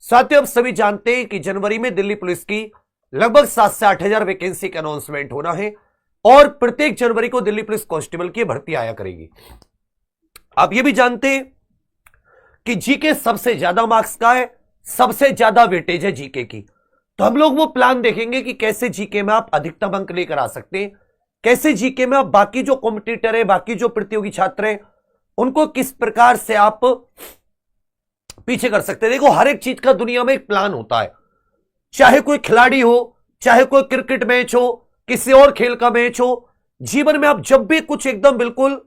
साथियों, अब सभी जानते हैं कि जनवरी में दिल्ली पुलिस की लगभग 7 से 8 हजार वैकेंसी का अनाउंसमेंट होना है और प्रत्येक जनवरी को दिल्ली पुलिस कांस्टेबल की भर्ती आया करेगी। आप ये भी जानते हैं कि जीके सबसे ज्यादा मार्क्स का है, सबसे ज्यादा वेटेज है जीके की। तो हम लोग वो प्लान देखेंगे कि कैसे जीके में आप अधिकतम अंक लेकर आ सकते हैं, कैसे जीके में आप बाकी जो कॉम्पिटिटर है, बाकी जो प्रतियोगी छात्र हैं, उनको किस प्रकार से आप पीछे कर सकते हैं। देखो, हर एक चीज का दुनिया में एक प्लान होता है, चाहे कोई खिलाड़ी हो, चाहे कोई क्रिकेट मैच हो, किसी और खेल का मैच हो। जीवन में आप जब भी कुछ एकदम बिल्कुल,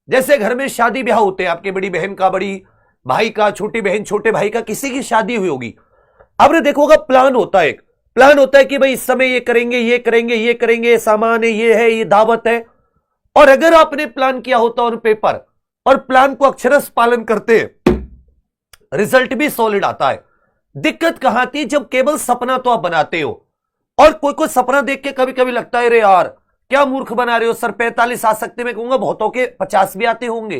जैसे घर में शादी ब्याह होते हैं, आपके बड़ी बहन का, बड़ी भाई का, छोटी बहन छोटे भाई का, किसी की शादी हुई होगी, आपने देखोगा प्लान होता है। एक प्लान होता है कि भाई इस समय ये करेंगे, ये करेंगे, ये करेंगे, सामान है, ये है, ये दावत है। और अगर आपने प्लान किया होता ऑन पेपर और प्लान को अक्षरशः पालन करते हैं, रिजल्ट भी सॉलिड आता है। दिक्कत कहां आती है? जब केवल सपना तो आप बनाते हो और कोई कोई सपना देख के कभी कभी लगता है, रे यार क्या मूर्ख बना रहे हो सर, 45 आ सकते, मैं कहूंगा बहुतों के 50 भी आते होंगे।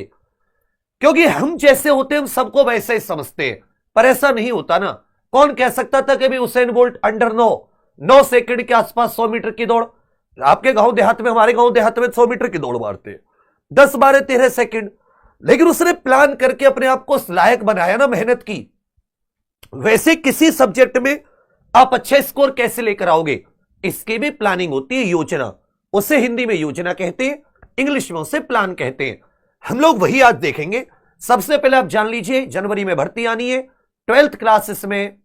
क्योंकि हम जैसे होते हैं हम सबको वैसे ही समझते हैं, पर ऐसा नहीं होता ना। कौन कह सकता था कि उसेन बोल्ट अंडर 9 सेकंड के आसपास 100 मीटर की दौड़, आपके गांव देहात में, हमारे गांव देहात में 100 मीटर की दौड़ मारते हैं 10, 12, 13 सेकंड। लेकिन उसने प्लान करके अपने आप को लायक बनाया ना, मेहनत की। वैसे किसी सब्जेक्ट में आप अच्छा स्कोर कैसे लेकर आओगे, इसकी भी प्लानिंग होती है, योजना। उसे हिंदी में योजना कहते हैं, इंग्लिश में उसे प्लान कहते हैं। हम लोग वही आज देखेंगे। सबसे पहले आप जान लीजिए, जनवरी में भर्ती आनी है। 12th क्लासेस में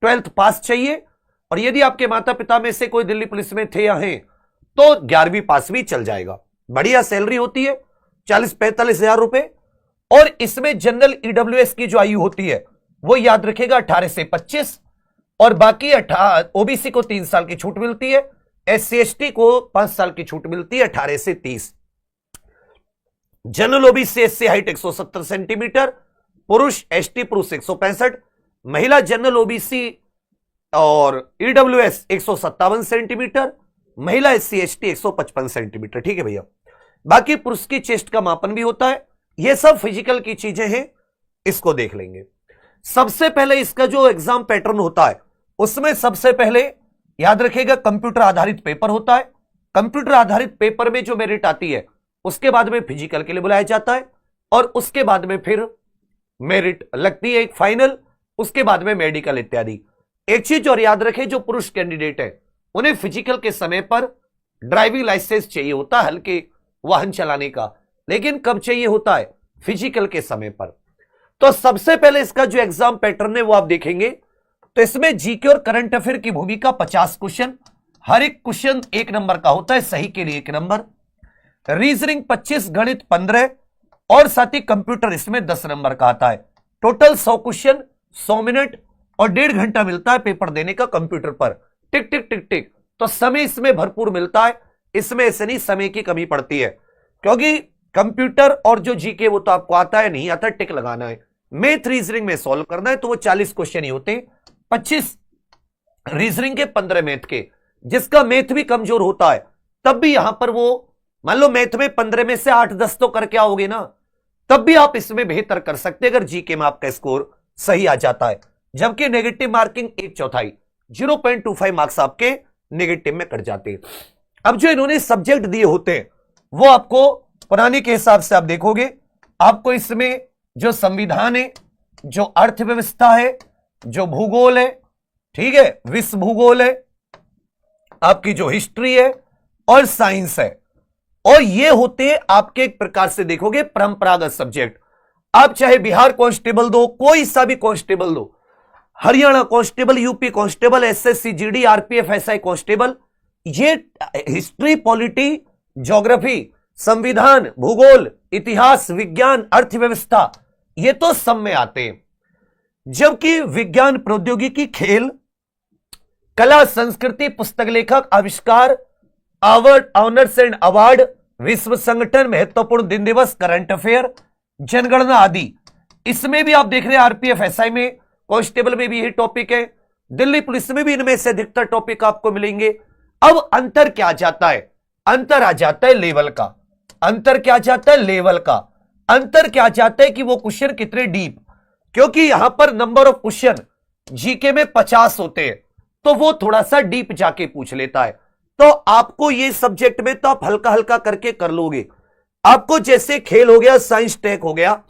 12th पास चाहिए, और यदि आपके माता पिता में से कोई दिल्ली पुलिस में थे या हैं तो 11वीं पास भी चल जाएगा। बढ़िया सैलरी होती है, 40-45 हजार रुपए। और इसमें जनरल ईडब्ल्यूएस की जो आयु होती है वो याद रखेगा 18 से 25, और बाकी ओबीसी को 3 साल की छूट मिलती है, SC ST को 5 साल की छूट मिलती है, 18 से 30। General OBC SC height 170 centimetre, पुरुष ST पुरुष 165, महिला जनरल ओबीसी और ईडब्ल्यूएस 157 सेंटीमीटर, महिला SC ST 155 सेंटीमीटर। ठीक है भैया। बाकी पुरुष की चेस्ट का मापन भी होता है। ये सब फिजिकल की चीजें हैं, इसको देख लेंगे। सबसे पहले इसका जो एग्जाम पैटर्न होता है उसमें सबसे पहले याद रखिएगा कंप्यूटर आधारित पेपर होता है। कंप्यूटर आधारित पेपर में जो मेरिट आती है उसके बाद में फिजिकल के लिए बुलाया जाता है, और उसके बाद में फिर मेरिट लगती है एक फाइनल, उसके बाद में मेडिकल इत्यादि। एक चीज और याद रखें, जो पुरुष कैंडिडेट है उन्हें फिजिकल के समय पर ड्राइविंग लाइसेंस चाहिए होता है हल्के वाहन चलाने का, लेकिन कब चाहिए होता है? फिजिकल के समय पर। तो सबसे पहले इसका जो एग्जाम पैटर्न है वो आप देखेंगे, तो इसमें जीके और करंट अफेयर की भूमिका 50 क्वेश्चन, हर एक क्वेश्चन 1 नंबर का होता है, सही के लिए 1 नंबर, रीजनिंग 25, गणित 15, और साथ ही कंप्यूटर इसमें 10 नंबर का आता है। टोटल 100 क्वेश्चन, 100 मिनट और 1.5 घंटा मिलता है पेपर देने का कंप्यूटर पर। टिक टिक टिक टिक। तो समय इसमें भरपूर मिलता है, इसमें ऐसे नहीं समय की कमी पड़ती है, क्योंकि कंप्यूटर और जो जीके वो तो आपको आता है, नहीं आता टिक लगाना है। मैथ रीजनिंग में सॉल्व करना है तो वो 40 क्वेश्चन ही होते हैं, 25 रीजनिंग के, 15 मैथ के। जिसका मैथ भी कमजोर होता है तब भी यहां पर वो, मान लो मैथ में 15 में से 8-10 तो करके आओगे ना, तब भी आप इसमें बेहतर कर सकते अगर जीके में आपका स्कोर सही आ जाता है। जबकि नेगेटिव मार्किंग 1/4, 0.25 मार्क्स आपके नेगेटिव में कट जाते हैं। अब जो इन्होंने सब्जेक्ट दिए होते हैं वो आपको पुराने के हिसाब से आप देखोगे, आपको इसमें जो संविधान है, जो अर्थव्यवस्था है, जो भूगोल है, ठीक है, विश्व भूगोल है, आपकी जो हिस्ट्री है और साइंस है, और ये होते हैं आपके एक प्रकार से देखोगे परंपरागत सब्जेक्ट। आप चाहे बिहार कांस्टेबल दो, कोई सा भी कांस्टेबल दो, Haryana constable, UP constable, SSC GD, RPF SI constable, ये हिस्ट्री, पॉलिटी, ज्योग्राफी, संविधान, भूगोल, इतिहास, विज्ञान, अर्थव्यवस्था, ये तो सब में आते हैं। जबकि विज्ञान, प्रौद्योगिकी, खेल, कला, संस्कृति, पुस्तक लेखक, आविष्कार, अवार्ड, ऑनर्स एंड अवार्ड, विश्व संगठन, महत्वपूर्ण दिन दिवस, करंट अफेयर, जनगणना आदि, इसमें भी आप देख रहे हैं। आरपीएफ एसआई में, कांस्टेबल में भी यही टॉपिक है, दिल्ली पुलिस में भी इनमें से अधिकतर टॉपिक आपको मिलेंगे। अब अंतर क्या जाता है? अंतर आ जाता है लेवल का। अंतर क्या जाता है? लेवल का। अंतर क्या जाता है कि वो क्वेश्चन कितने डीप, क्योंकि यहां पर नंबर ऑफ क्वेश्चन जीके में 50 होते हैं, तो वो थोड़ा सा डीप जाके पूछ लेता है। तो आपको ये सब्जेक्ट में तो आप हल्का हल्का करके कर लोगे। आपको जैसे खेल हो गया, साइंस टेक हो गया,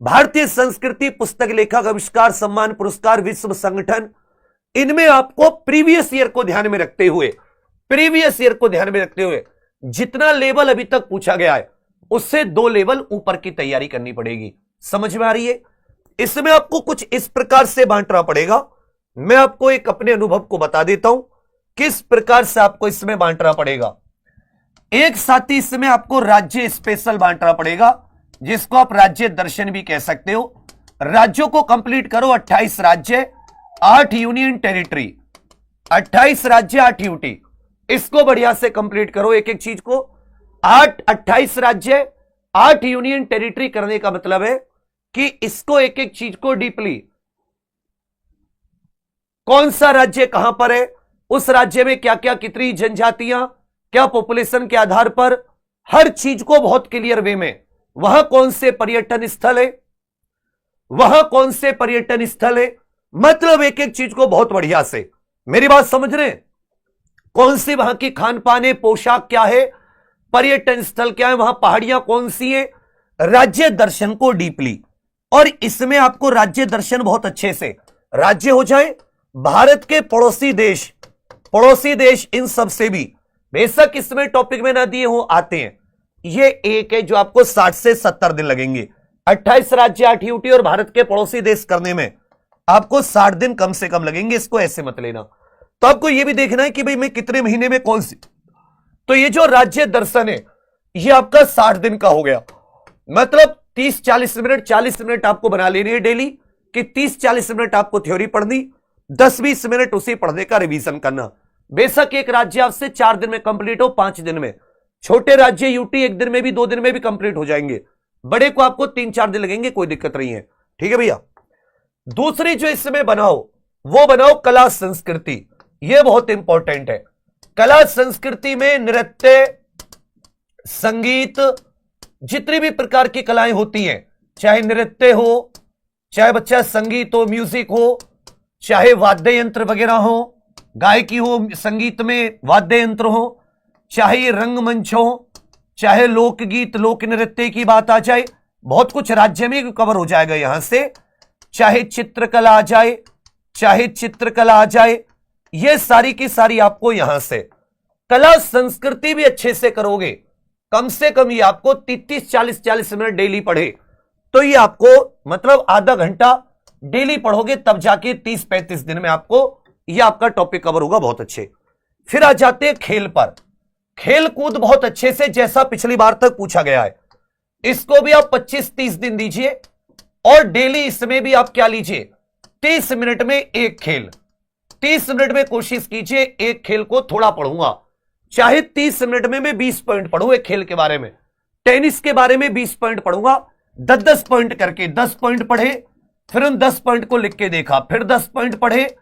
भारतीय संस्कृति, पुस्तक लेखक आविष्कार सम्मान पुरस्कार, विश्व संगठन, इनमें आपको प्रीवियस ईयर को ध्यान में रखते हुए, जितना लेवल अभी तक पूछा गया है उससे 2 लेवल ऊपर की तैयारी करनी पड़ेगी। समझ में आ रही है? इसमें आपको कुछ इस प्रकार से बांटना पड़ेगा। मैं आपको एक अपने अनुभव को बता देता हूं किस प्रकार से आपको इसमें बांटना पड़ेगा। एक साथी इसमें आपको राज्य स्पेशल बांटना पड़ेगा, जिसको आप राज्य दर्शन भी कह सकते हो। राज्यों को कंप्लीट करो, 28 राज्य, 8 यूनियन टेरिटरी, 28 राज्य, 8 यूटी। इसको बढ़िया से कंप्लीट करो, एक एक चीज को। 28 राज्य, 8 यूनियन टेरिटरी करने का मतलब है कि इसको एक एक चीज को डीपली, कौन सा राज्य कहां पर है, उस राज्य में क्या क्या, कितनी जनजातियां, क्या पॉपुलेशन के आधार पर, हर चीज को बहुत क्लियर वे में, वहां कौन से पर्यटन स्थल है, मतलब एक एक चीज को बहुत बढ़िया से, मेरी बात समझ रहे हैं? कौन सी वहां की खान पान है, पोशाक क्या है, पर्यटन स्थल क्या है, वहां पहाड़ियां कौन सी है, राज्य दर्शन को डीपली। और इसमें आपको राज्य दर्शन बहुत अच्छे से, राज्य हो जाए, भारत के पड़ोसी देश इन सब से भी, बेशक इसमें टॉपिक में ना दिए हो, आते हैं। ये एक है जो आपको 60 से 70 दिन लगेंगे। 28 राज्य, 8 यूटी और भारत के पड़ोसी देश करने में आपको 60 दिन कम से कम लगेंगे। इसको ऐसे मत लेना। तो आपको यह भी देखना है कि भाई मैं कितने महीने में कौन सी, तो ये जो राज्य दर्शन है ये आपका 60 दिन का हो गया। मतलब 30-40 मिनट, 40 मिनट आपको बना लेनी है डेली, कि 30-40 मिनट आपको थ्योरी पढ़नी, 10-20 मिनट उसी पढ़ने का रिवीजन करना। बेशक एक राज्य आपसे 4 दिन में कंप्लीट हो, 5 दिन में, छोटे राज्य यूटी 1 दिन में भी, 2 दिन में भी कंप्लीट हो जाएंगे, बड़े को आपको 3-4 दिन लगेंगे, कोई दिक्कत नहीं है। ठीक है भैया। दूसरी जो इसमें बनाओ, वो बनाओ कला संस्कृति। यह बहुत इंपॉर्टेंट है। कला संस्कृति में नृत्य, संगीत, जितनी भी प्रकार की कलाएं होती हैं, चाहे नृत्य हो, चाहे बच्चा संगीत हो, म्यूजिक हो, चाहे वाद्य यंत्र वगैरह हो, गायकी हो, संगीत में वाद्य यंत्र हो, चाहे रंगमंच हो, चाहे लोकगीत, लोक नृत्य की बात आ जाए, बहुत कुछ राज्य में कवर हो जाएगा यहां से, चाहे चित्रकला आ जाए, ये सारी की सारी आपको यहां से। कला संस्कृति भी अच्छे से करोगे, कम से कम ये आपको 30-40 मिनट डेली पढ़े, तो ये आपको मतलब आधा घंटा डेली पढ़ोगे, तब जाके 30-35 दिन में आपको ये आपका टॉपिक कवर होगा बहुत अच्छे। फिर आ जाते हैं खेल पर। खेल कूद बहुत अच्छे से, जैसा पिछली बार तक पूछा गया है, इसको भी आप 25-30 दिन दीजिए, और डेली इसमें भी आप क्या लीजिए, 30 मिनट में एक खेल। 30 मिनट में कोशिश कीजिए एक खेल को थोड़ा पढ़ूंगा, चाहे 30 मिनट में मैं 20 पॉइंट पढ़ूं एक खेल के बारे में। टेनिस के बारे में 20 पॉइंट पढ़ूंगा, 10-10 पॉइंट करके 10 पॉइंट पढ़े, फिर उन 10 पॉइंट को लिख के देखा, फिर 10 पॉइंट पढ़े,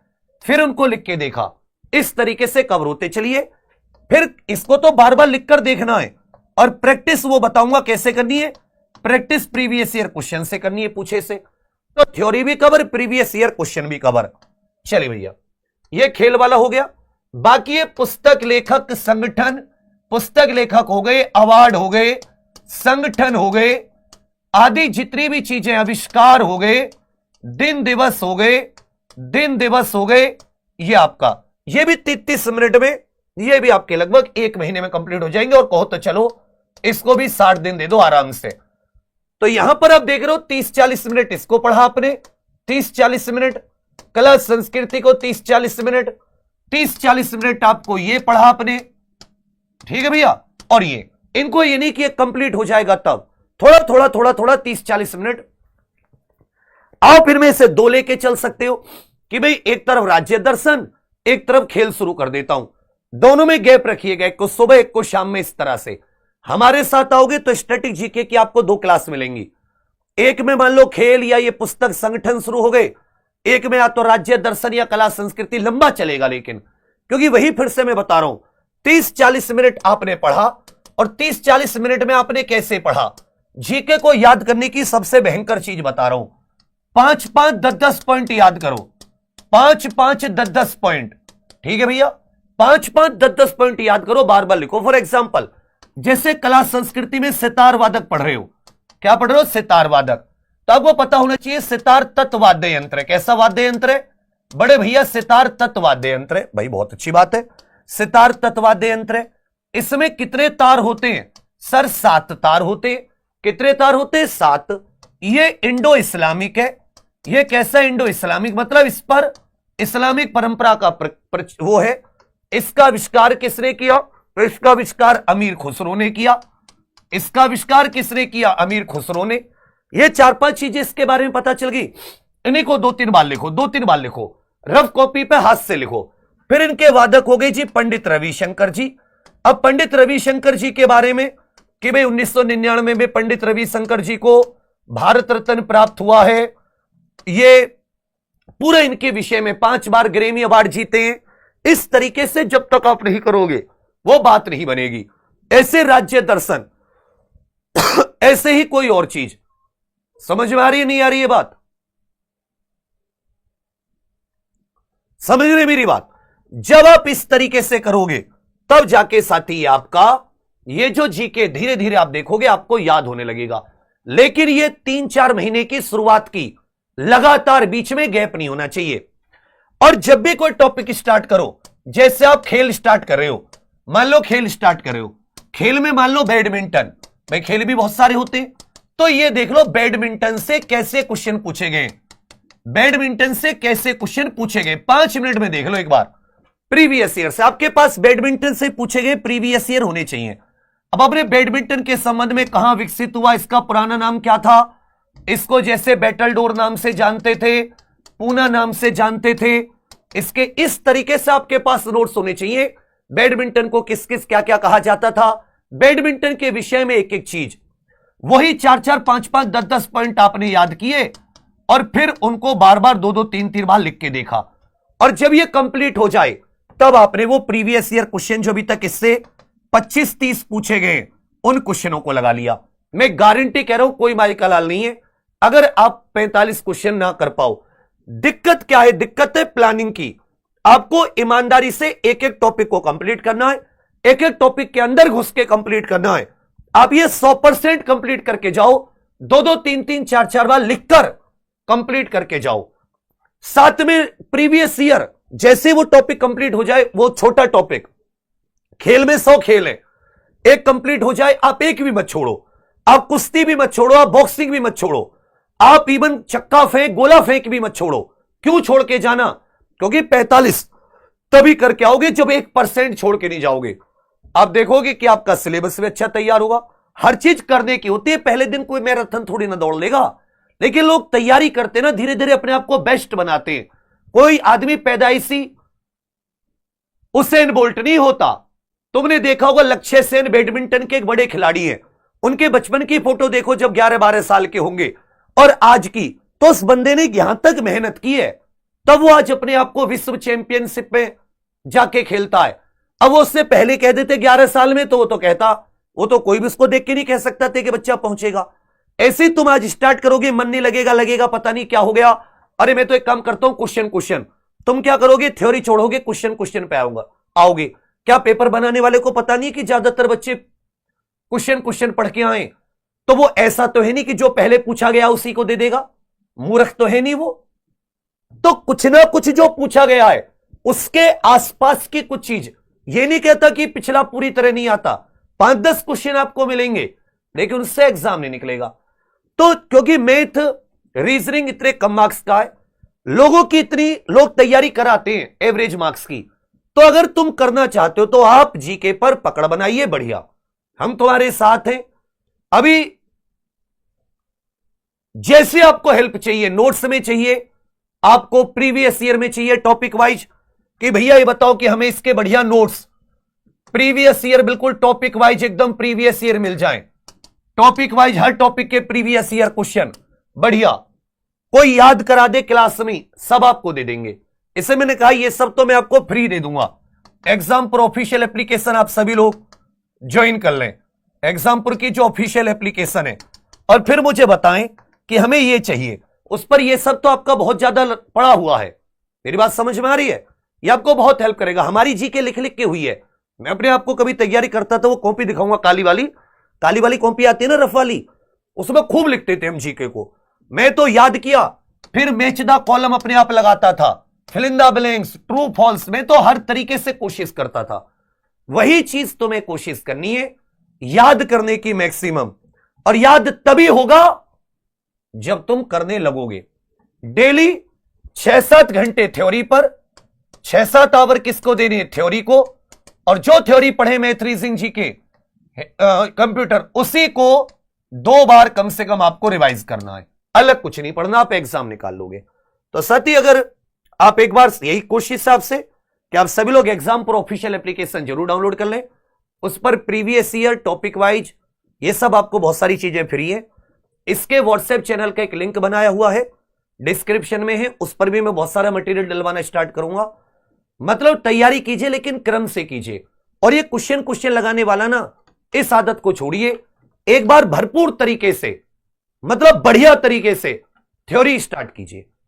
फिर उनको लिख के देखा। इस तरीके से कवर होते चलिए। फिर इसको तो बार बार लिखकर देखना है, और प्रैक्टिस वो बताऊंगा कैसे करनी है। प्रैक्टिस प्रीवियस ईयर क्वेश्चन से करनी है, पूछे से, तो थ्योरी भी कवर, प्रीवियस ईयर क्वेश्चन भी कवर। चलिए भैया, ये खेल वाला हो गया। बाकी ये पुस्तक लेखक संगठन, पुस्तक लेखक हो गए, अवार्ड हो गए, संगठन हो गए, आदि जितनी भी चीजें, आविष्कार हो गए, दिन दिवस हो गए, ये आपका, ये भी 33 मिनट में, ये भी आपके लगभग 1 महीने में कंप्लीट हो जाएंगे। और कहो तो चलो इसको भी 60 दिन दे दो आराम से। तो यहां पर आप देख रहे हो 30-40 मिनट इसको पढ़ा आपने, 30-40 मिनट कला संस्कृति को, 30-40 मिनट, 30-40 मिनट आपको ये पढ़ा आपने। ठीक है भैया। और ये इनको ये नहीं कि कंप्लीट हो जाएगा तब, थोड़ा थोड़ा 30-40 मिनट आप इनमें से 2 लेके चल सकते हो कि भाई एक तरफ राज्य दर्शन, एक तरफ खेल शुरू कर देता हूं, दोनों में गैप रखिएगा, एक को सुबह एक को शाम में। इस तरह से हमारे साथ आओगे तो स्टैटिक जीके की आपको 2 क्लास मिलेंगी। एक में मान लो खेल या ये पुस्तक संगठन शुरू हो गए, एक में या तो राज्य दर्शन या कला संस्कृति। लंबा चलेगा लेकिन, क्योंकि वही फिर से मैं बता रहा हूं, 30-40 मिनट आपने पढ़ा, और 30-40 मिनट में आपने कैसे पढ़ा। जीके को याद करने की सबसे भयंकर चीज बता रहा हूं, 5 5 10 10 पॉइंट याद करो, 5 5 10 10 पॉइंट। ठीक है भैया, 5 5 10 10 पॉइंट याद करो, बार बार लिखो। फॉर एग्जाम्पल, जैसे कला संस्कृति में सितार वादक पढ़ रहे हो, क्या पढ़ रहे हो? सितार वादक। तो आपको पता होना चाहिए सितार तत्व वाद्य यंत्र है। कैसा वाद्य यंत्र है बड़े भैया? सितार तत्व वाद्य यंत्र है। भाई बहुत अच्छी बात है, सितार तत्व वाद्य यंत्र है। इसमें कितने तार होते हैं सर? 7 तार होते हैं। कितने तार होते हैं? 7। ये इंडो इस्लामिक है। ये कैसा इंडो इस्लामिक? मतलब इस पर इस्लामिक परंपरा का वो है। इसका आविष्कार किसने किया? इसका आविष्कार अमीर खुसरो ने किया। इसका आविष्कार किसने किया? अमीर खुसरो ने। ये 4-5 चीजें इसके बारे में पता चल गई। इन्हीं को 2-3 बार लिखो, 2-3 बार लिखो, रफ कॉपी पे हाथ से लिखो। फिर इनके वादक हो गए जी पंडित रविशंकर जी। अब पंडित रविशंकर जी के बारे में कि भाई 1999 में पंडित रविशंकर जी को भारत रत्न प्राप्त हुआ है। ये पूरे इनके विषय में 5 बार ग्रैमी अवार्ड जीते हैं। इस तरीके से जब तक आप नहीं करोगे वो बात नहीं बनेगी। ऐसे राज्य दर्शन ऐसे ही कोई और चीज। समझ में आ रही है नहीं आ रही है बात? समझ रहे मेरी बात? जब आप इस तरीके से करोगे तब जाके साथी आपका ये जो जीके धीरे धीरे आप देखोगे आपको याद होने लगेगा। लेकिन ये 3-4 महीने की शुरुआत की, लगातार बीच में गैप नहीं होना चाहिए। और जब भी कोई टॉपिक स्टार्ट करो, जैसे आप खेल स्टार्ट कर रहे हो, मान लो खेल स्टार्ट कर रहे हो, खेल में मान लो बैडमिंटन, भाई खेल भी बहुत सारे होते हैं, तो ये देख लो बैडमिंटन से कैसे क्वेश्चन पूछे गए। बैडमिंटन से कैसे क्वेश्चन पूछे गए 5 मिनट में देख लो एक बार। प्रीवियस ईयर से आपके पास बैडमिंटन से पूछे गए प्रीवियस ईयर होने चाहिए। अब अपने बैडमिंटन के संबंध में कहां विकसित हुआ, इसका पुराना नाम क्या था, इसको जैसे बैटलडोर नाम से जानते थे, पूना नाम से जानते थे, इसके इस तरीके से आपके पास नोट्स होने चाहिए। बैडमिंटन को किस किस क्या क्या कहा जाता था, बैडमिंटन के विषय में एक एक चीज, वही 4-4 5-5 10-10 पॉइंट आपने याद किए और फिर उनको बार बार 2-2 3-3 बार लिख के देखा। और जब ये कंप्लीट हो जाए तब आपने वो प्रीवियस ईयर क्वेश्चन जो अभी तक इससे 25-30 पूछे गए उन क्वेश्चनों को लगा लिया। मैं गारंटी कह रहा हूं कोई माई का लाल नहीं है अगर आप 45 क्वेश्चन ना कर पाओ। दिक्कत क्या है? दिक्कत है प्लानिंग की। आपको ईमानदारी से एक एक टॉपिक को कंप्लीट करना है, एक एक टॉपिक के अंदर घुस के कंप्लीट करना है। आप ये 100% कंप्लीट करके जाओ, 2-2 3-3 4-4 बार लिखकर कंप्लीट करके जाओ। साथ में प्रीवियस ईयर जैसे वो टॉपिक कंप्लीट हो जाए, वो छोटा टॉपिक, खेल में 100 खेल है, एक कंप्लीट हो जाए, आप एक भी मत छोड़ो, आप कुश्ती भी मत छोड़ो, आप बॉक्सिंग भी मत छोड़ो, आप इवन चक्का फेंक गोला फेंक भी मत छोड़ो। क्यों छोड़ के जाना? क्योंकि 45 तभी करके आओगे जब 1% छोड़ के नहीं जाओगे। आप देखोगे कि आपका सिलेबस भी अच्छा तैयार होगा। हर चीज करने की होती है, पहले दिन कोई मैराथन थोड़ी ना दौड़ लेगा, लेकिन लोग तैयारी करते ना, धीरे धीरे अपने आप को बेस्ट बनाते हैं। कोई आदमी पैदाइशी उसेन बोल्ट नहीं होता। तुमने देखा होगा लक्ष्य सेन बैडमिंटन के एक बड़े खिलाड़ी हैं, उनके बचपन की फोटो देखो जब 11-12 साल के होंगे और आज की, तो उस बंदे ने यहां तक मेहनत की है, तब वो आज अपने आप को विश्व चैंपियनशिप में जाके खेलता है। अब वो उससे पहले कह देते 11 साल में, तो वो तो कहता, वो तो कोई भी उसको देख के नहीं कह सकता था कि बच्चा पहुंचेगा। ऐसे ही तुम आज स्टार्ट करोगे, मन नहीं लगेगा, लगेगा पता नहीं क्या हो गया, अरे मैं तो एक काम करता हूं क्वेश्चन। तुम क्या करोगे? थ्योरी छोड़ोगे, क्वेश्चन पे आओगे। क्या पेपर बनाने वाले को पता नहीं कि ज्यादातर बच्चे क्वेश्चन पढ़ के आए? तो वो ऐसा तो है नहीं कि जो पहले पूछा गया उसी को दे देगा, मूर्ख तो है नहीं वो। तो कुछ ना कुछ जो पूछा गया है उसके आसपास की कुछ चीज, ये नहीं कहता कि पिछला पूरी तरह नहीं आता, 5-10 क्वेश्चन आपको मिलेंगे लेकिन उससे एग्जाम नहीं निकलेगा। तो क्योंकि मैथ रीजनिंग इतने कम मार्क्स का है, लोगों की इतनी लोग तैयारी कराते हैं एवरेज मार्क्स की, तो अगर तुम करना चाहते हो तो आप जीके पर पकड़ बनाइए, बढ़िया, हम तुम्हारे साथ हैं। अभी जैसे आपको हेल्प चाहिए, नोट्स में चाहिए, आपको प्रीवियस ईयर में चाहिए टॉपिक वाइज, कि भैया ये बताओ कि हमें इसके बढ़िया नोट्स प्रीवियस ईयर बिल्कुल टॉपिक वाइज एकदम प्रीवियस ईयर मिल जाए, टॉपिक वाइज हर टॉपिक के प्रीवियस ईयर क्वेश्चन बढ़िया, कोई याद करा दे क्लास में, सब आपको दे देंगे। इसे मैंने कहा ये सब तो मैं आपको फ्री दे दूंगा। एग्जामपुर ऑफिशियल एप्लीकेशन आप सभी लोग ज्वाइन कर लें, एग्जामपुर की जो ऑफिशियल एप्लीकेशन है, और फिर मुझे बताएं कि हमें ये चाहिए। उस पर ये सब तो आपका बहुत ज्यादा पड़ा हुआ है। मेरी बात समझ में आ रही है? ये आपको बहुत हेल्प करेगा। हमारी जीके लिख लिख के हुई है। मैं अपने आप को कभी तैयारी करता था, वो कॉपी दिखाऊंगा, काली वाली कॉपी आती है ना, रफ वाली, उसमें खूब लिखते थे हम जीके को। मैं तो याद किया, फिर मैच द कॉलम अपने आप लगाता था, fill in the blanks, true false, में तो हर तरीके से कोशिश करता था। वही चीज तुम्हें कोशिश करनी है, याद करने की मैक्सिमम। और याद तभी होगा जब तुम करने लगोगे। डेली 6-7 घंटे थ्योरी पर, 6-7 आवर किसको देने? थ्योरी को। और जो थ्योरी पढ़े मैथ रीजनिंग जी के कंप्यूटर, उसी को 2 बार कम से कम आपको रिवाइज करना है। अलग कुछ नहीं पढ़ना, आप एग्जाम निकाल लोगे। तो साथ ही अगर आप एक बार, यही कोशिश है आपसे कि आप सभी लोग एग्जाम पर ऑफिशियल एप्लीकेशन जरूर डाउनलोड कर लें। उस पर प्रीवियस ईयर, टॉपिक वाइज, ये सब आपको बहुत सारी चीजें फ्री है। इसके व्हाट्सएप चैनल का एक लिंक बनाया हुआ है, डिस्क्रिप्शन में है, उस पर भी मैं बहुत सारा मटेरियल डलवाना स्टार्ट करूंगा। मतलब तैयारी कीजिए, लेकिन क्रम से कीजिए। और ये क्वेश्चन लगाने वाला ना, इस आदत को छोड़िए। एक बार भरपूर तरीके से, मतलब बढ़िया तरीके से थ्योरी स्टार्ट कीजिए।